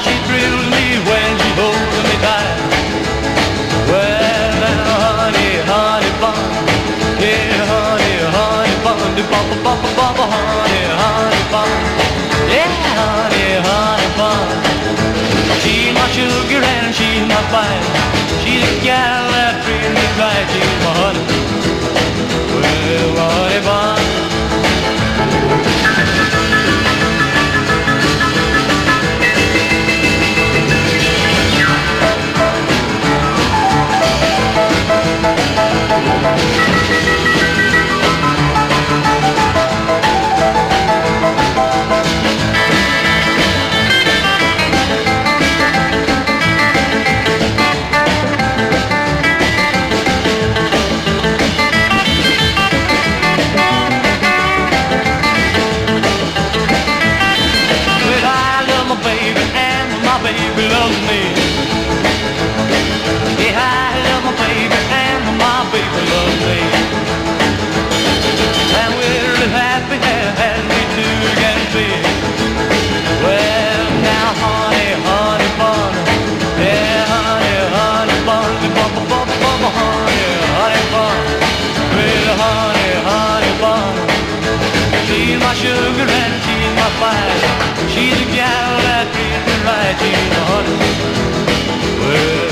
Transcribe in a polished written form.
she thrills me when she holds me tight. Well, then honey, honey bun, yeah, honey, honey bun, do bubba bubba bubba, honey, honey bun, yeah, honey, honey bun. She's my sugar and she's my spice. She's a gal that treats me right. She's my honey, well, honey bun. Baby loves me. Yeah, I love my baby and my baby loves me. And we're really happy as we two can be. Well, now honey, honey bun, yeah, honey, honey bun, bubba bubba bubba, honey, honey bun, well, honey, honey bun. She's my sugar and she's my spice. She's a gal that treats me right. She's a honey. Well,